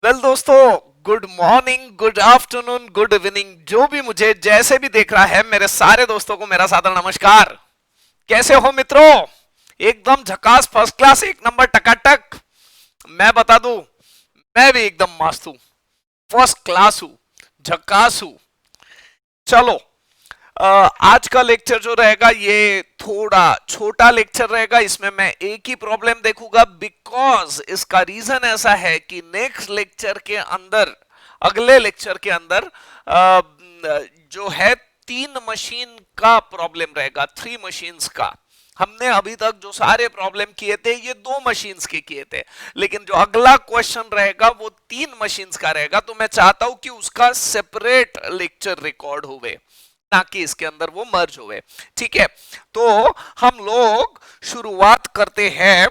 Well दोस्तों, good morning, good afternoon, good evening, जो भी मुझे जैसे भी देख रहा है, मेरे सारे दोस्तों को मेरा सादर नमस्कार। कैसे हो मित्रों? एकदम झकास, फर्स्ट क्लास, एक नंबर, टकाटक। मैं बता दूं, मैं भी एकदम मस्त हूं, फर्स्ट क्लास हूं, झकास हूं। चलो, आज का लेक्चर जो रहेगा ये थोड़ा छोटा लेक्चर रहेगा। इसमें मैं एक ही प्रॉब्लम देखूंगा, बिकॉज इसका रीजन ऐसा है कि नेक्स्ट लेक्चर के अंदर, अगले लेक्चर के अंदर जो है 3 मशीन का प्रॉब्लम रहेगा, 3 मशीन्स का। हमने अभी तक जो सारे प्रॉब्लम किए थे ये 2 मशीन्स के किए थे, लेकिन जो अगला क्वेश्चन रहेगा वो 3 मशीन्स का रहेगा। तो मैं चाहता हूं कि उसका सेपरेट लेक्चर रिकॉर्ड हुए, ताकि इसके अंदर वो मर्ज हुए। ठीक है, तो हम लोग शुरुआत करते हैं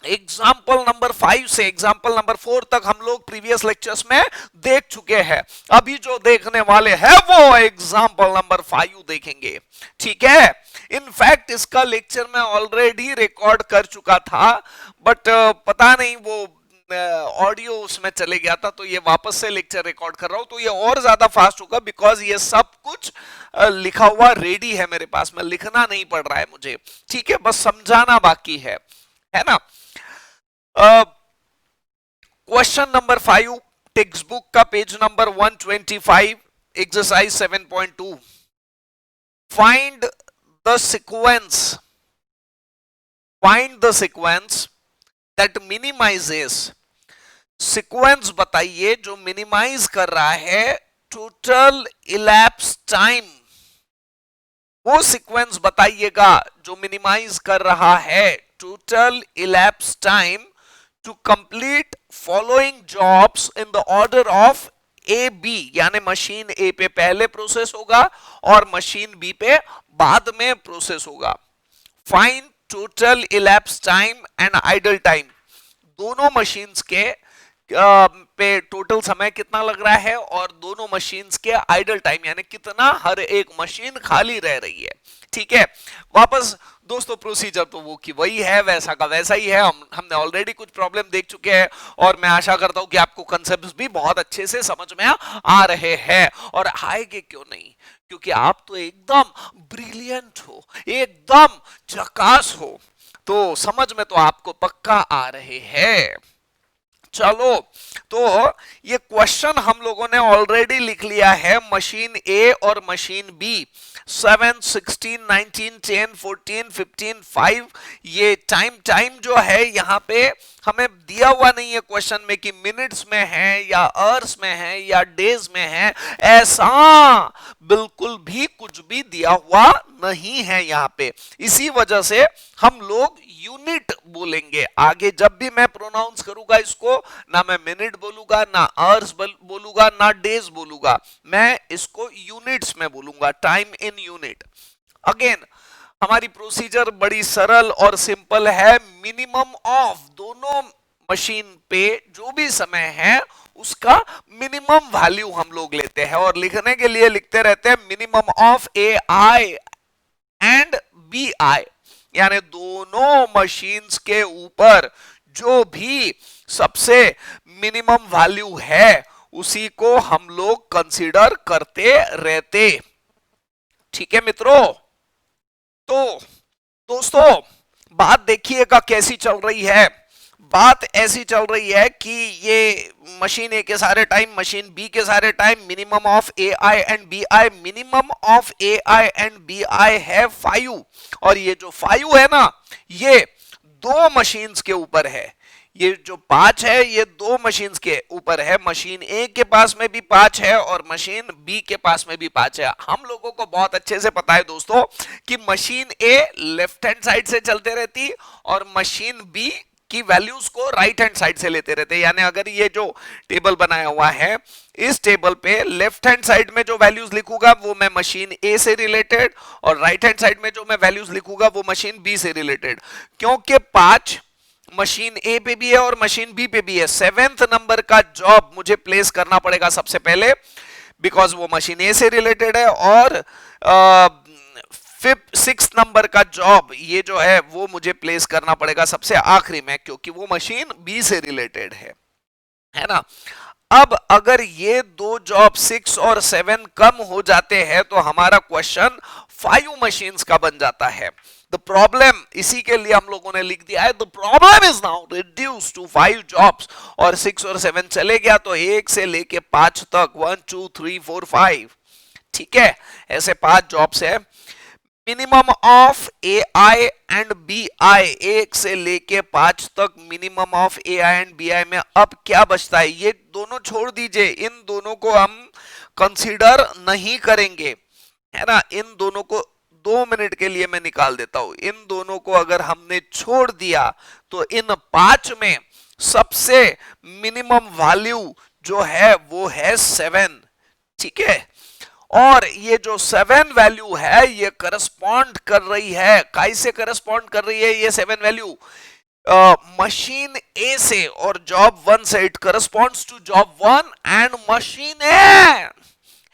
एग्जाम्पल नंबर 5 से। एग्जाम्पल नंबर 4 तक हम लोग प्रीवियस लेक्चर्स में देख चुके हैं। अभी जो देखने वाले हैं वो एग्जाम्पल नंबर 5 देखेंगे। ठीक है, इनफैक्ट इसका लेक्चर मैं ऑलरेडी रिकॉर्ड कर चुका था, बट पता नहीं वो ऑडियो उसमें चले गया था, तो ये वापस से लेक्चर रिकॉर्ड कर रहा हूं। तो ये और ज्यादा फास्ट होगा, बिकॉज ये सब कुछ लिखा हुआ रेडी है मेरे पास में, लिखना नहीं पड़ रहा है मुझे। ठीक है, बस समझाना बाकी है ना। क्वेश्चन नंबर 5, टेक्स्ट बुक का page number 125, exercise 7.2। Find the sequence, find the sequence that minimises. Sequence बताइए जो मिनिमाइज कर रहा है टोटल इलैप्स टाइम। वो सीक्वेंस बताइएगा जो मिनिमाइज कर रहा है total elapse time to complete following jobs in the order of A B, यानी मशीन ए पे पहले प्रोसेस होगा और मशीन बी पे बाद में प्रोसेस होगा। Find total elapse time and idle time. दोनों मशीन्स के पे टोटल समय कितना लग रहा है और दोनों मशीन्स के आइडल टाइम, यानी कितना हर एक मशीन खाली रह रही है। ठीक है, वापस दोस्तों प्रोसीजर तो वो की वही है, वैसा का वैसा ही है। हमने ऑलरेडी कुछ प्रॉब्लम देख चुके हैं और मैं आशा करता हूं कि आपको कंसेप्ट्स भी बहुत अच्छे से समझ में आ रहे हैं, और आएंगे क्यों नहीं, क्योंकि आप तो एकदम ब्रिलियंट हो, एकदम झकास हो, तो समझ में तो आपको पक्का आ रहे हैं। चलो, तो ये क्वेश्चन हम लोगों ने ऑलरेडी लिख लिया है। मशीन ए और मशीन बी 7, 16, 19, 10, 14, 15, 5, ये टाइम जो है यहाँ पे हमें दिया हुआ नहीं है क्वेश्चन में कि मिनट्स में है या आवर्स में है या डेज में है। ऐसा बिल्कुल भी कुछ भी दिया हुआ नहीं है यहाँ पे। इसी वजह से हम लोग यूनिट बोलेंगे आगे। जब भी मैं प्रोनाउंस करूंगा इसको, ना मैं मिनट बोलूंगा, ना आवर्स बोलूंगा, ना डेज बोलूंगा, मैं इसको यूनिट्स में बोलूंगा, टाइम इन यूनिट। अगेन हमारी प्रोसीजर बड़ी सरल और सिंपल है। मिनिमम ऑफ दोनों मशीन पे जो भी समय है उसका मिनिमम वैल्यू हम लोग लेते हैं, और लिखने के लिए लिखते रहते हैं minimum of A I and B I, यानी दोनों मशीन्स के ऊपर जो भी सबसे मिनिमम वैल्यू है उसी को हम लोग कंसीडर करते रहते। ठीक है मित्रों, तो दोस्तों बात देखिएगा कैसी चल रही है। बात ऐसी चल रही है कि ये मशीन ए के सारे टाइम, मशीन बी के सारे time, minimum of A I and B I, minimum of A I and B I है 5, और ये जो 5 है ना, ये 2 मशीन्स के ऊपर है। ये जो 5 है ये 2 मशीन्स के ऊपर है। मशीन ए के पास में भी 5 है और मशीन बी के पास में भी 5 है। हम लोगों को बहुत अच्छे से पता है दोस्तों कि मशीन ए लेफ्ट हैंड साइड से चलते रहती और मशीन बी की वैल्यूज को राइट हैंड साइड से लेते रहते। यानी अगर ये जो टेबल बनाया हुआ है, इस टेबल पे लेफ्ट हैंड साइड में जो वैल्यूज लिखूंगा वो मैं मशीन ए से रिलेटेड, और राइट हैंड साइड में जो मैं वैल्यूज लिखूंगा वो मशीन बी से रिलेटेड। क्योंकि 5 मशीन ए पे भी है और मशीन बी पे भी है, 7th नंबर का जॉब मुझे प्लेस करना पड़ेगा सबसे पहले, बिकॉज वो मशीन ए से रिलेटेड है, और 6th नंबर का जॉब ये जो है वो मुझे प्लेस करना पड़ेगा सबसे आखिरी में, क्योंकि वो मशीन बी से रिलेटेड है। है ना। अब अगर ये दो जॉब 6 और 7 कम हो जाते हैं तो हमारा क्वेश्चन 5 मशीन्स का बन जाता है। द प्रॉब्लम, इसी के लिए हम लोगों ने लिख दिया है, the problem is now reduce to 5 jobs, और 6 और 7 चले गया तो 1 से लेके 5 तक 1 2 3 4 5, ठीक है, ऐसे 5 जॉब्स है। Minimum of A I and B I, 1 से लेके 5 तक minimum of A I and B I में अब क्या बचता है, ये दोनों छोड़ दीजिए, इन दोनों को हम कंसीडर नहीं करेंगे, है ना। इन दोनों को 2 मिनट के लिए मैं निकाल देता हूं। इन दोनों को अगर हमने छोड़ दिया तो इन 5 में सबसे मिनिमम वैल्यू जो है वो है 7, ठीक है। और ये जो 7 वैल्यू है ये करस्पॉन्ड कर रही है, कैसे करस्पॉन्ड कर रही है ये 7 वैल्यू, मशीन ए से और जॉब 1 से। It corresponds to job 1 and machine A,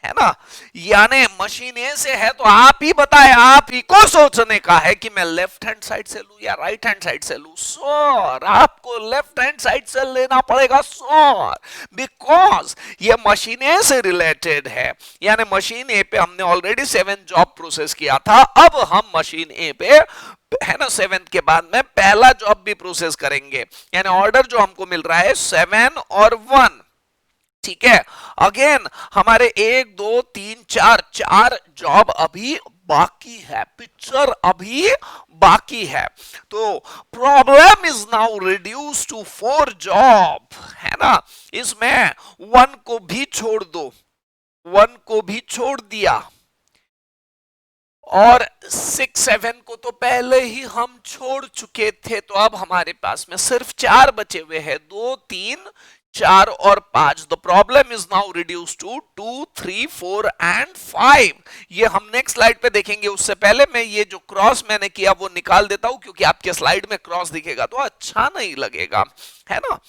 है ना। यानी मशीन ए से है तो आप ही बताएं, आप ही को सोचने का है कि मैं लेफ्ट हैंड साइड से लूं या राइट हैंड साइड से लूं। सर आपको लेफ्ट हैंड साइड से लेना पड़ेगा सर, बिकॉज ये मशीन ए से रिलेटेड है। यानी मशीन ए पे हमने ऑलरेडी 7 जॉब प्रोसेस किया था, अब हम मशीन ए पे, है ना, 7 के बाद में पहला जॉब भी प्रोसेस करेंगे। यानी ऑर्डर जो हमको मिल रहा है 7 और 1, ठीक है। अगेन हमारे 1 2 3 4 जॉब अभी बाकी है, पिक्चर अभी बाकी है। तो problem is now reduce to 4 job, है ना। इसमें 1 को भी छोड़ दो, 1 को भी छोड़ दिया, और 6 7 को तो पहले ही हम छोड़ चुके थे, तो अब हमारे पास में सिर्फ 4 बचे हुए हैं, 2 3 4 और 5। The problem is now reduce to 2 3 4 and 5। ये हम नेक्स्ट स्लाइड पे देखेंगे, उससे पहले मैं ये जो क्रॉस मैंने किया वो निकाल देता हूं, क्योंकि आपके स्लाइड में क्रॉस दिखेगा तो अच्छा नहीं लगेगा, है ना।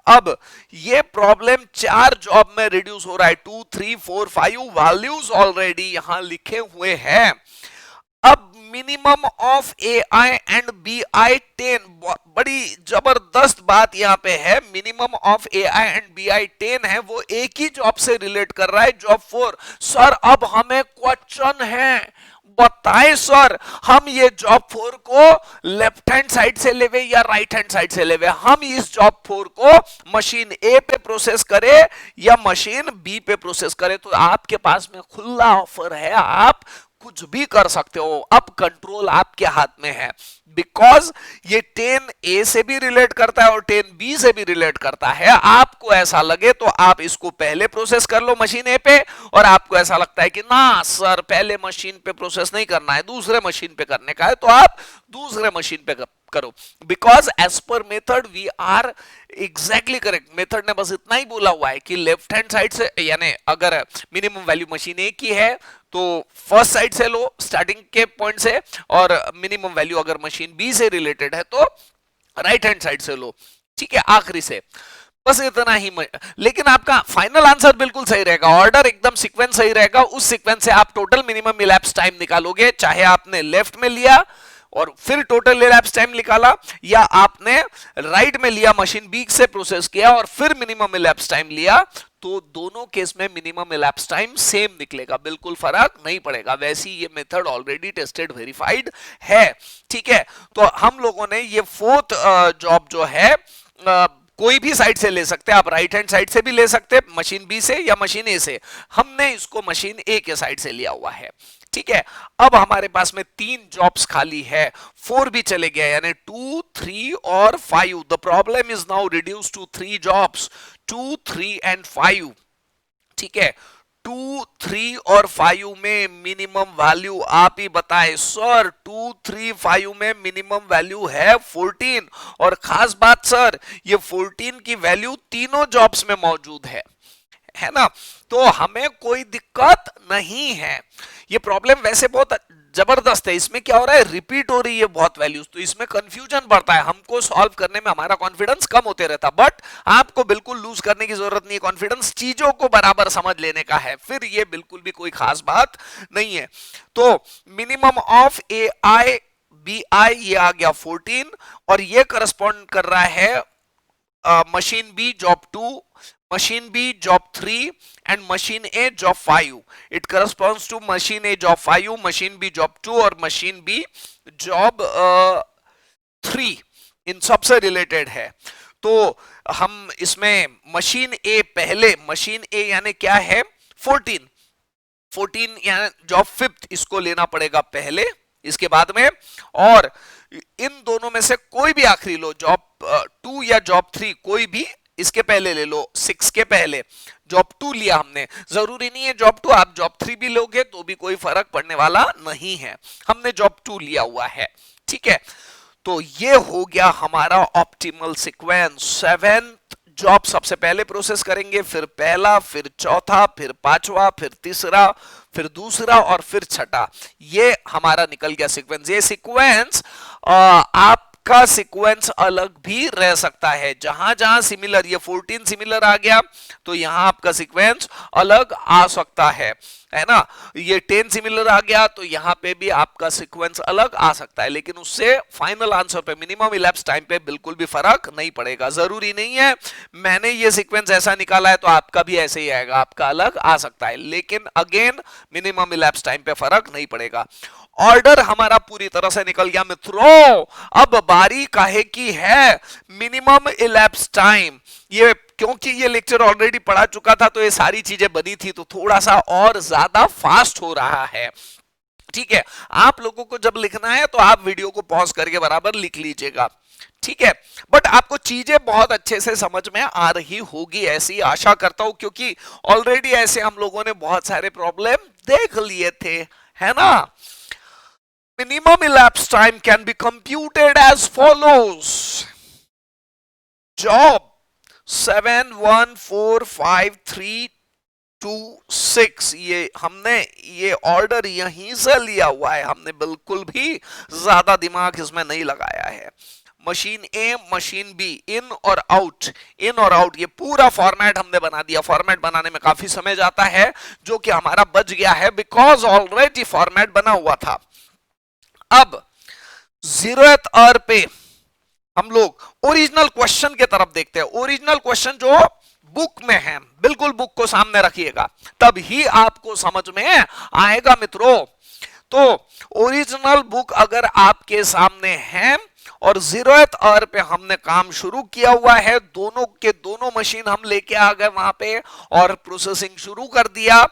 अब ये प्रॉब्लम 4 जॉब में रिड्यूस हो रहा है, 2 3 4 5 वैल्यूज ऑलरेडी यहां लिखे हुए हैं। अब minimum of A I and B I 10, बड़ी जबरदस्त बात यहां पे है, minimum of A I and B I 10 है, वो एक ही जॉब से रिलेट कर रहा है, जॉब 4। सर अब हमें क्वेश्चन है, बताएं सर, हम ये जॉब 4 को लेफ्ट हैंड साइड से लेवे या राइट हैंड साइड से लेवे, हम इस जॉब 4 को मशीन ए पे प्रोसेस करें या मशीन बी पे प्रोसेस करें। तो आपके पास में खुला ऑफर है, आप कुछ भी कर सकते हो, अब कंट्रोल आपके हाथ में है। बिकॉज ये 10 ए से भी रिलेट करता है और 10 बी से भी रिलेट करता है। आपको ऐसा लगे तो आप इसको पहले प्रोसेस कर लो मशीन ए पे, और आपको ऐसा लगता है कि ना सर पहले मशीन पे प्रोसेस नहीं करना है, दूसरे मशीन पे करने का है, तो आप दूसरे मशीन पे करो। Because as per method we are exactly correct. Method ने बस इतना ही बोला हुआ है कि लेफ्ट हैंड साइड से, यानी अगर मिनिमम वैल्यू मशीन ए की है तो फर्स्ट साइड से लो स्टार्टिंग के पॉइंट से, और मिनिमम वैल्यू अगर मशीन बी से रिलेटेड है तो राइट हैंड साइड से लो, ठीक है, आखिरी से। बस इतना ही। लेकिन आपका फाइनल आंसर बिल्कुल सही रहेगा, ऑर्डर एकदम सीक्वेंस सही रहेगा, उस सीक्वेंस से आप टोटल मिनिमम इलैप्स टाइम निकालोगे, चाहे आपने लेफ्ट में लिया और फिर टोटल इलैप्स टाइम निकाला, या आपने राइट में लिया मशीन बी से प्रोसेस किया और फिर मिनिमम इलैप्स टाइम लिया, तो दोनों केस में मिनिमम इलैप्स टाइम सेम निकलेगा, बिल्कुल फर्क नहीं पड़ेगा। वैसी ये मेथड ऑलरेडी टेस्टेड वेरीफाइड है, ठीक है। तो हम लोगों ने ये 4th जॉब जो है कोई भी साइड से ले सकते हैं, आप राइट हैंड साइड से भी ले सकते हैं, मशीन बी से या मशीन ए से। हमने इसको मशीन ए के साइड से लिया हुआ है, ठीक है। अब हमारे पास में 3 जॉब्स खाली है, 4 भी चले गए, यानी 2 3 और 5। The problem is now reduce to 3 jobs, 2 3 and 5, ठीक है। 2 3 और 5 में मिनिमम वैल्यू आप ही बताएं सर। 2 3 5 में मिनिमम वैल्यू है 14, और खास बात सर ये 14 की वैल्यू तीनों जॉब्स में मौजूद है ना, तो हमें कोई दिक्कत नहीं है। ये प्रॉब्लम वैसे बहुत जबरदस्त है, इसमें क्या हो रहा है, रिपीट हो रही है बहुत वैल्यूज, तो इसमें कंफ्यूजन बढ़ता है, हमको सॉल्व करने में हमारा कॉन्फिडेंस कम होते रहता। बट आपको बिल्कुल लूज करने की जरूरत नहीं है, कॉन्फिडेंस चीजों को बराबर समझ लेने का है, फिर ये बिल्कुल भी कोई खास बात नहीं है। तो minimum of A I B I ये आ गया 14, और ये करस्पॉन्ड कर रहा है machine B job 2 machine B job 3 and machine A job 5. It corresponds to machine A job 5, machine B job 2 और machine B job 3 इन सबसे रिलेटेड है। तो हम इसमें मशीन ए पहले, मशीन ए यानी क्या है 14 यानी जॉब 5 इसको लेना पड़ेगा पहले, इसके बाद में, और इन दोनों में से कोई भी आखिरी लो, जॉब 2 या जॉब 3 कोई भी इसके पहले ले लो, 6 के पहले जॉब 2 लिया हमने, जरूरी नहीं है जॉब 2, आप जॉब 3 भी लोगे तो भी कोई फर्क पड़ने वाला नहीं है, हमने जॉब 2 लिया हुआ है, ठीक है। तो ये हो गया हमारा ऑप्टिमल सीक्वेंस। 7th जॉब सबसे पहले प्रोसेस करेंगे, फिर पहला, फिर चौथा, फिर पांचवा, फिर तीसरा, फिर दूसरा और फिर छठा। ये हमारा निकल गया सीक्वेंस। ये सीक्वेंस आपका सीक्वेंस अलग भी रह सकता है, जहां जहां सिमिलर, ये 14 सिमिलर आ गया तो यहां आपका सीक्वेंस अलग आ सकता है ना। ये 10 सिमिलर आ गया तो यहां पे भी आपका सीक्वेंस अलग आ सकता है, लेकिन उससे फाइनल आंसर पे, मिनिमम इलैप्स टाइम पे बिल्कुल भी फर्क नहीं पड़ेगा। जरूरी नहीं है मैंने ये सीक्वेंस ऐसा निकाला है तो आपका भी ऐसे ही आएगा, आपका अलग आ सकता है, लेकिन अगेन मिनिमम इलैप्स टाइम पे फर्क नहीं पड़ेगा। ऑर्डर हमारा पूरी तरह से निकल गया मित्रों। अब बारी काहे की है, मिनिमम इलैप्स टाइम। ये क्योंकि ये लेक्चर ऑलरेडी पढ़ा चुका था तो ये सारी चीजें बनी थी, तो थोड़ा सा और ज्यादा फास्ट हो रहा है, ठीक है। आप लोगों को जब लिखना है तो आप वीडियो को पॉज करके बराबर लिख लीजिएगा, ठीक है। बट आपको चीजें बहुत अच्छे से समझ में आ रही होगी, ऐसी आशा करता हूं, क्योंकि ऑलरेडी ऐसे हम लोगों ने बहुत सारे प्रॉब्लम देख लिए थे, है ना। Minimum elapsed time can be computed as follows. Job 7 1 4 5 3 2 6, ये हमने ये ऑर्डर यहीं से लिया हुआ है, हमने बिल्कुल भी ज्यादा दिमाग इसमें नहीं लगाया है। मशीन ए, मशीन बी, इन और आउट, इन और आउट, ये पूरा फॉर्मेट हमने बना दिया। फॉर्मेट बनाने में काफी समय जाता है, जो कि हमारा बच गया है बिकॉज ऑलरेडी फॉर्मेट बना हुआ था। अब 0th आवर पे हम लोग ओरिजिनल क्वेश्चन के तरफ देखते हैं। ओरिजिनल क्वेश्चन जो बुक में है, बिल्कुल बुक को सामने रखिएगा, तब ही आपको समझ में आएगा मित्रों। तो ओरिजिनल बुक अगर आपके सामने है और 0th आवर पे हमने काम शुरू किया हुआ है, दोनों के दोनों मशीन हम लेके आ गए वहां पे और प्रोसेसिंग शुरू कर दिया।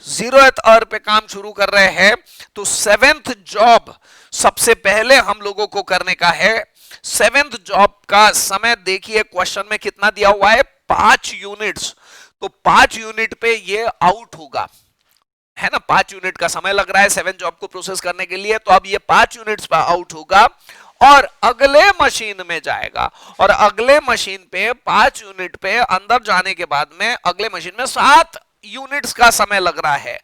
0th आवर पे काम शुरू कर रहे हैं, तो 7th जॉब सबसे पहले हम लोगों को करने का है। 7th जॉब का समय देखिए क्वेश्चन में कितना दिया हुआ है, 5 यूनिट्स। तो 5 यूनिट पे ये आउट होगा, है ना। 5 यूनिट का समय लग रहा है 7 जॉब को प्रोसेस करने के लिए, तो अब ये 5 यूनिट्स पर आउट होगा और अगले मशीन में जाएगा, और अगले मशीन पे 5 यूनिट पे अंदर जाने के बाद में अगले मशीन में 7 यूनिट्स का समय लग रहा है।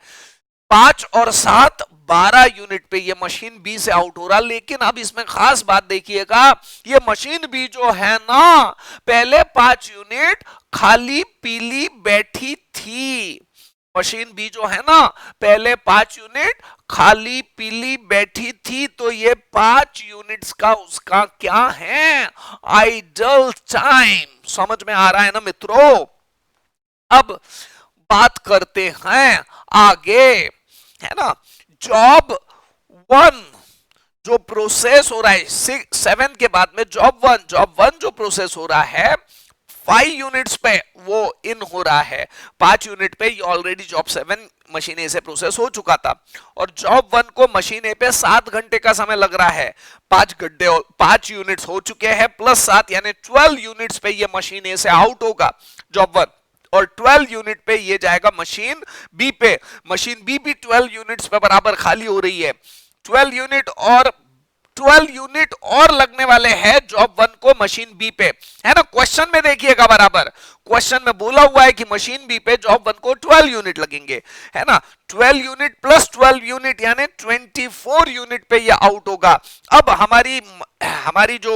5 और 7 12 यूनिट पे ये मशीन बी से आउट हो रहा। लेकिन अब इसमें खास बात देखिएगा, ये मशीन बी जो है ना, पहले 5 यूनिट खाली पीली बैठी थी। मशीन बी जो है ना, पहले 5 यूनिट खाली पीली बैठी थी, तो ये 5 यूनिट्स का उसका क्या है, आइडल टाइम। समझ में आ रहा है ना मित्रों। अब बात करते हैं आगे, है ना। जॉब 1 जो प्रोसेस हो रहा है 7 के बाद में, जॉब 1 जो प्रोसेस हो रहा है 5 यूनिट्स पे वो इन हो रहा है। 5 यूनिट पे ये ऑलरेडी जॉब 7 मशीन ए से प्रोसेस हो चुका था, और जॉब 1 को मशीन ए पे 7 घंटे का समय लग रहा है। 5 यूनिट्स हो चुके हैं प्लस 7 यानी 12 यूनिट्स पे ये मशीन ए से आउट होगा जॉब 1, और 12 यूनिट पे ये जाएगा मशीन बी पे। मशीन बी भी 12 यूनिट्स पे बराबर खाली हो रही है। 12 यूनिट और लगने वाले हैं जॉब 1 को मशीन बी पे, है ना। क्वेश्चन में देखिएगा बराबर, क्वेश्चन में बोला हुआ है कि मशीन बी पे जॉब 1 को 12 यूनिट लगेंगे, है ना। 12 यूनिट प्लस 12 यूनिट यानी 24 यूनिट पे ये आउट होगा। अब हमारी जो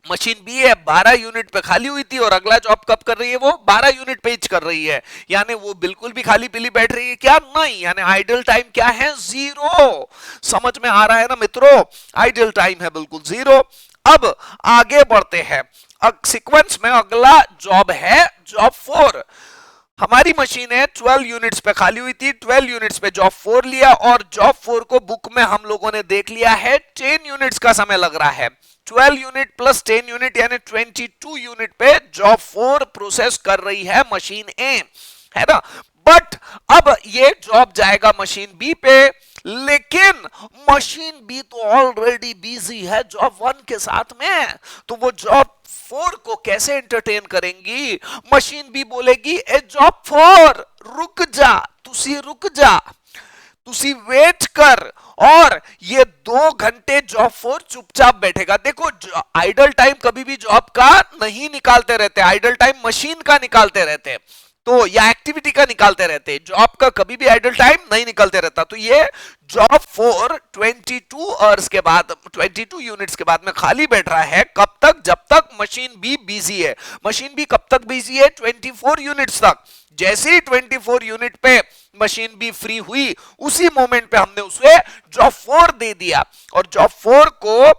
मशीन बी है 12 यूनिट पे खाली हुई थी, और अगला जॉब कब कर रही है, वो 12 यूनिट पे कर रही है, यानी वो बिल्कुल भी खाली पीली बैठ रही है क्या, नहीं, यानी आइडल टाइम क्या है, 0। समझ में आ रहा है ना मित्रों, आइडल टाइम है बिल्कुल 0। अब आगे बढ़ते हैं, सीक्वेंस में अगला जॉब है जॉब 4। हमारी मशीन है 12 यूनिट्स पे खाली हुई थी, 12 यूनिट्स पे जॉब 4 लिया और जॉब 4 को बुक में हम लोगों ने देख लिया है 10 यूनिट्स का समय लग रहा है। 12 यूनिट प्लस 10 यूनिट यानी 22 यूनिट पे जॉब 4 प्रोसेस कर रही है मशीन ए, है ना। बट अब ये जॉब जाएगा मशीन बी पे, लेकिन मशीन बी तो ऑलरेडी बिजी है जॉब 1 के साथ में, तो वो जॉब 4 को कैसे एंटरटेन करेंगी। मशीन बी बोलेगी ए जॉब 4 रुक जा, तुसी रुक जा, तुसी वेट कर, और ये 2 घंटे जॉब 4 चुपचाप बैठेगा। देखो आइडल टाइम कभी भी जॉब का नहीं निकालते रहते, आइडल टाइम मशीन का निकालते रहते, तो या एक्टिविटी का निकालते रहते, जॉब का कभी भी आइडल टाइम नहीं निकलते रहता। तो ये जॉब 4 22 आवर्स के बाद, 22 यूनिट्स के बाद में खाली बैठ रहा है। कब तक? जब तक मशीन बी बिजी है। मशीन बी कब तक बिजी है? 24 यूनिट्स तक। जैसे ही 24 यूनिट पे मशीन बी फ्री हुई, उसी मोमेंट पे हमने उसे जॉब 4 दे दिया, और जॉब 4 को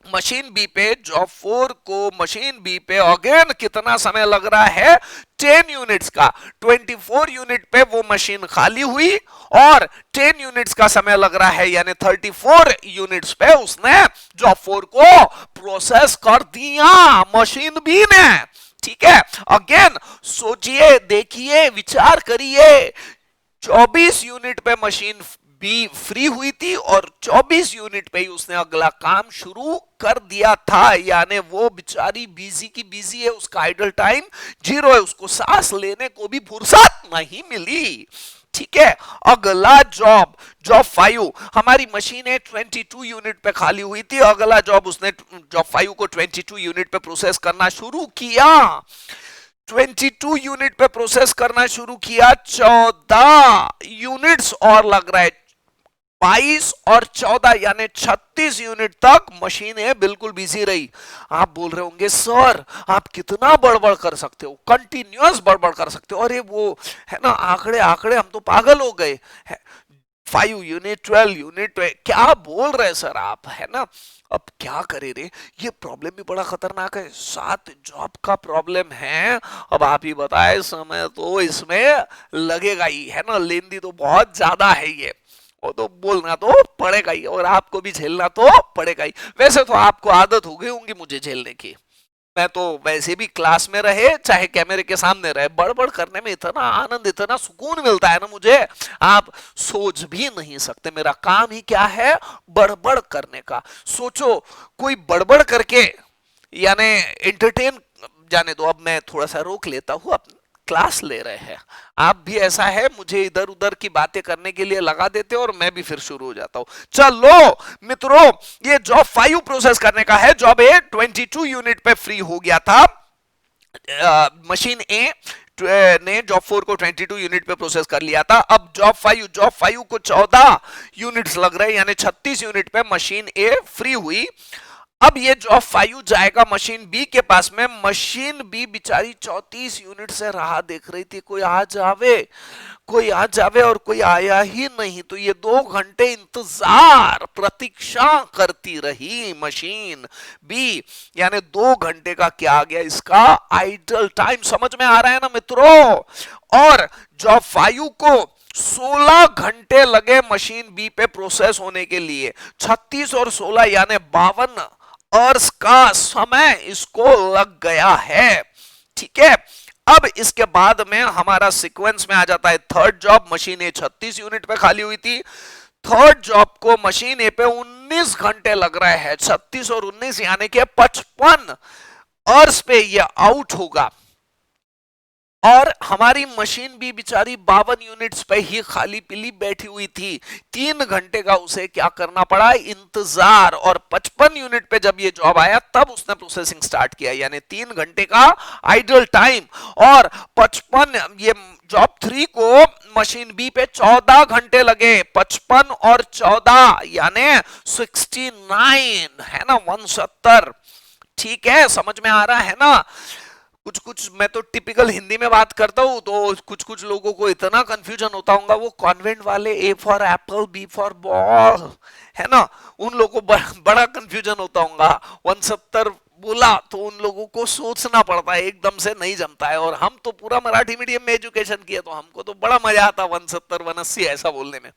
मशीन बी पे, जॉब 4 को मशीन बी पे अगेन कितना समय लग रहा है? 10 यूनिट्स का। 24 यूनिट पे वो मशीन खाली हुई और 10 यूनिट्स का समय लग रहा है, यानी 34 यूनिट्स पे उसने जॉब 4 को प्रोसेस कर दिया मशीन बी ने। ठीक है, अगेन सोचिए, देखिए, विचार करिए, 24 यूनिट पे मशीन बी फ्री हुई थी और 24 यूनिट पे ही उसने अगला काम शुरू कर दिया था, यानी वो बेचारी बिजी की बिजी है, उसका आइडल टाइम 0 है, उसको सांस लेने को भी फुर्सत नहीं मिली। ठीक है, अगला जॉब, जॉब 5, हमारी मशीन है 22 यूनिट पे खाली हुई थी, अगला जॉब उसने जॉब 5 को 22 यूनिट पे प्रोसेस करना शुरू किया। 22 यूनिट पे प्रोसेस करना शुरू किया, 14 यूनिट्स और लग रहा है, 22 और 14 यानी 36 यूनिट तक मशीनें बिल्कुल बिजी रही। आप बोल रहे होंगे सर आप कितना बड़बड़ कर सकते हो, कंटिन्यूअस बड़बड़ कर सकते हो, अरे वो है ना आंकड़े आंकड़े, हम तो पागल हो गए, 5 यूनिट 12 यूनिट क्या बोल रहे सर आप, है ना। अब क्या करे रे, ये प्रॉब्लम भी बड़ा खतरनाक है, 7 जॉब का प्रॉब्लम है। अब आप ही बताए, समय तो इसमें लगेगा ही, है ना, लेंदी तो बहुत ज्यादा है ये, वो तो बोलना तो पड़ेगा ही और आपको भी झेलना तो पड़ेगा ही। वैसे तो आपको आदत हो गई होंगी मुझे झेलने की, मैं तो वैसे भी क्लास में रहे चाहे कैमरे के सामने रहे, बड़बड़ करने में इतना आनंद, इतना सुकून मिलता है ना मुझे, आप सोच भी नहीं सकते। मेरा काम ही क्या है? बड़बड़ करने का। सोचो कोई बड़बड़ करके यानी एंटरटेन, जाने दो, अब मैं थोड़ा सा रोक लेता हूँ, अपनी क्लास ले रहे हैं, आप भी ऐसा है मुझे इधर उधर की बातें करने के लिए लगा देते हो और मैं भी फिर शुरू हो जाता हूं। चलो मित्रों, ये जॉब 5 प्रोसेस करने का है, जॉब ए 22 यूनिट पे फ्री हो गया था, मशीन ए ने जॉब 4 को 22 यूनिट पे प्रोसेस कर लिया था। अब जॉब 5 को 14 यूनिट्स लग रहे हैं, यानी 36 यूनिट पे मशीन ए फ्री हुई। अब ये जॉब 5 जाएगा मशीन बी के पास में, मशीन बी बेचारी 34 यूनिट से राह देख रही थी, कोई आ जावे, कोई आ जावे, और कोई आया ही नहीं, तो ये 2 घंटे इंतजार प्रतीक्षा करती रही मशीन बी, यानी 2 घंटे का क्या आ गया इसका आइडल टाइम, समझ में आ रहा है ना मित्रों। और जॉब 5 को 16 घंटे लगे मशीन बी पे प्रोसेस होने के लिए, 36 और 16 यानी 52 आवर्स का समय इसको लग गया है। ठीक है, अब इसके बाद में हमारा सीक्वेंस में आ जाता है थर्ड जॉब, मशीन ए 36 यूनिट पे खाली हुई थी, थर्ड जॉब को मशीन ए पे 19 घंटे लग रहे हैं, 36 और 19 यानी कि 55 आवर्स पे ये आउट होगा, और हमारी मशीन भी बेचारी 52 यूनिट्स पे ही खाली पीली बैठी हुई थी, 3 घंटे का उसे क्या करना पड़ा, इंतजार, और 55 यूनिट पे जब ये जॉब आया तब उसने प्रोसेसिंग स्टार्ट किया, यानी 3 घंटे का आइडल टाइम, और 55 ये जॉब 3 को मशीन बी पे 14 घंटे लगे, 55 और 14 यानी 69, है ना, 170। ठीक है, समझ में आ रहा है ना। कुछ कुछ मैं तो टिपिकल हिंदी में बात करता हूँ, तो कुछ कुछ लोगों को इतना कंफ्यूजन होता होगा, वो कॉन्वेंट वाले A for apple B for ball है ना, उन लोगों को बड़ा कंफ्यूजन होता होगा। 170 बोला तो उन लोगों को सोचना पड़ता है, एकदम से नहीं जमता है। और हम तो पूरा मराठी मीडियम में एजुकेशन किया, तो हमको तो बड़ा मजा आता 170 180 ऐसा बोलने में।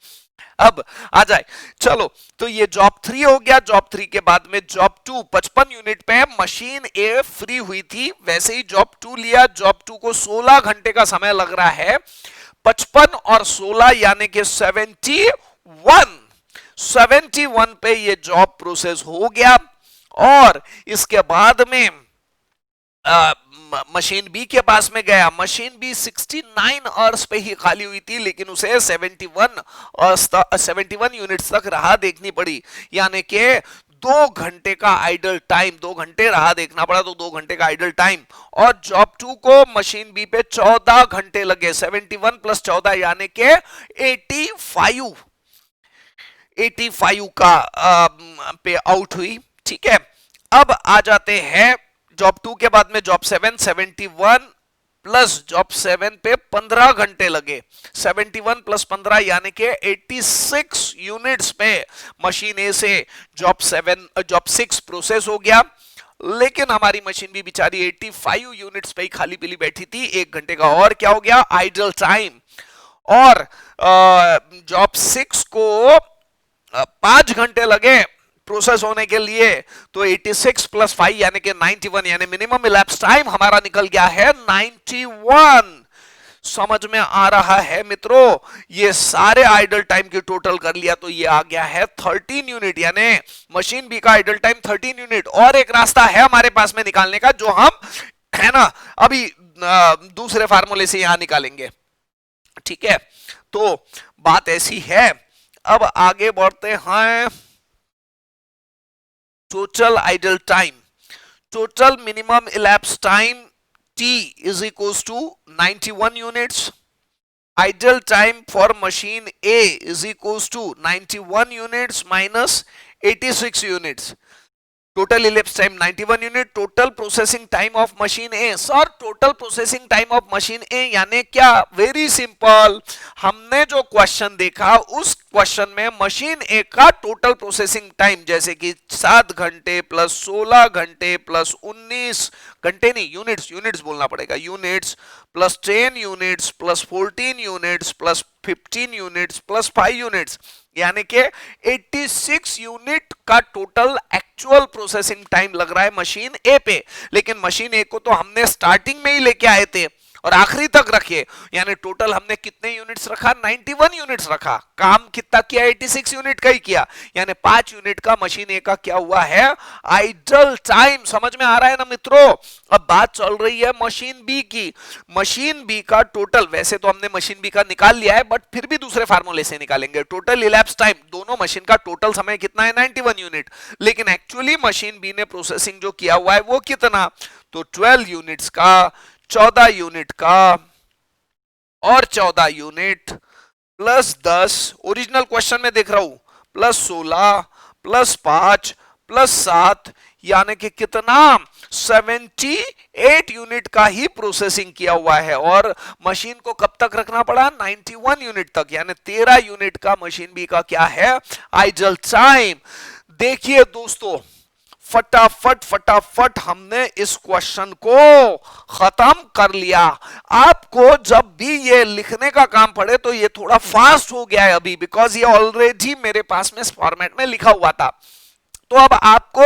अब आ जाए, चलो तो ये जॉब 3 हो गया। जॉब 3 के बाद में जॉब 2 55 यूनिट पे मशीन ए फ्री हुई थी, वैसे ही जॉब 2 लिया। जॉब 2 को 16 घंटे का समय लग रहा है। 55 और 16 यानी कि 71 पे ये जॉब प्रोसेस हो गया। और इसके बाद में मशीन बी के पास में गया। मशीन बी 69 आवर्स पे ही खाली हुई थी, लेकिन उसे 71 यूनिट्स तक राह देखनी पड़ी, यानी कि 2 घंटे का आइडल टाइम, 2 घंटे राह देखना पड़ा, तो 2 घंटे का आइडल टाइम। और जॉब 2 को मशीन बी पे 14 घंटे लगे, 71 प्लस 14 यानी कि 85 का पे आउट हुई। ठीक है, अब आ जाते हैं जॉब 2 के बाद में जॉब 7 71 प्लस जॉब 7 पे 15 घंटे लगे, 71 प्लस 15 यानी कि 86 यूनिट्स पे मशीन ए से जॉब 6 प्रोसेस हो गया। लेकिन हमारी मशीन भी बेचारी 85 यूनिट्स पे ही खाली पीली बैठी थी। 1 घंटे का और क्या हो गया, आइडल टाइम। और जॉब 6 को 5 घंटे लगे प्रोसेस होने के लिए, तो 86 प्लस 5 यानी कि 91, यानी मिनिमम इलैप्स टाइम हमारा निकल गया है 91। समझ में आ रहा है मित्रों? ये सारे आइडल टाइम की टोटल कर लिया तो ये आ गया है 13 यूनिट, यानी मशीन बी का आइडल टाइम 13 यूनिट। और एक रास्ता है हमारे पास में निकालने का, जो हम है ना अभी दूसरे फार्मूले से यहां निकालेंगे। ठीक है, तो बात ऐसी है। अब आगे बढ़ते हैं। total idle time, total minimum elapsed time T is equals to 91 units. Idle time for machine A is equals to 91 units minus 86 units. Total elapse time 91 unit. Total processing time of machine A, sir total processing time of machine A यानी क्या? Very simple, हमने जो question देखा उस question में machine ए का total processing time, जैसे कि 7 घंटे प्लस 16 घंटे प्लस 19 घंटे, नहीं यूनिट्स बोलना पड़ेगा, units plus 10 units plus 14 units plus 15 units plus 5 units, यानी कि 86 यूनिट का टोटल एक्चुअल प्रोसेसिंग टाइम लग रहा है मशीन ए पे। लेकिन मशीन ए को तो हमने स्टार्टिंग में ही लेके आए थे और आखिरी तक रखे, यानी टोटल हमने कितने यूनिट्स रखा? 91 यूनिट्स रखा। काम कितना किया? 86 यूनिट का ही किया, यानी 5 यूनिट का मशीन ए का क्या हुआ है? Idle time. समझ में आ रहा है ना मित्रों? अब बात चल रही है मशीन बी की। मशीन बी का टोटल, वैसे तो हमने मशीन बी का निकाल लिया है, बट फिर भी दूसरे फार्मूले से निकालेंगे। टोटल इलैप्स टाइम, दोनों मशीन का टोटल समय कितना है? 91 यूनिट, लेकिन एक्चुअली मशीन बी ने प्रोसेसिंग जो किया हुआ है वो कितना? तो 12 यूनिट्स का, 14 यूनिट का और 14 यूनिट प्लस 10, ओरिजिनल क्वेश्चन में देख रहा हूं, प्लस 16 प्लस 5 प्लस 7, यानी कि कितना? 78 यूनिट का ही प्रोसेसिंग किया हुआ है। और मशीन को कब तक रखना पड़ा? 91 यूनिट तक, यानी 13 यूनिट का मशीन बी का क्या है? Idle time. देखिए दोस्तों, फटाफट हमने इस क्वेश्चन को खत्म कर लिया। आपको जब भी ये लिखने का काम पड़े तो ये थोड़ा फास्ट हो गया है अभी, बिकॉज ये ऑलरेडी मेरे पास में इस फॉर्मेट में लिखा हुआ था। तो अब आपको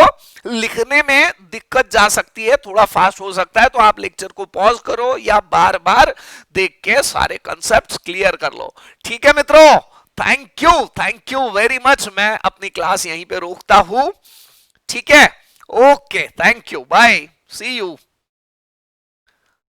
लिखने में दिक्कत जा सकती है, थोड़ा फास्ट हो सकता है, तो आप लेक्चर को पॉज करो या बार बार देख के सारे कंसेप्ट क्लियर कर लो। ठीक है मित्रों? Thank you very much. मैं अपनी क्लास यहीं पे रोकता हूं। ठीक है, okay, thank you, bye, see you.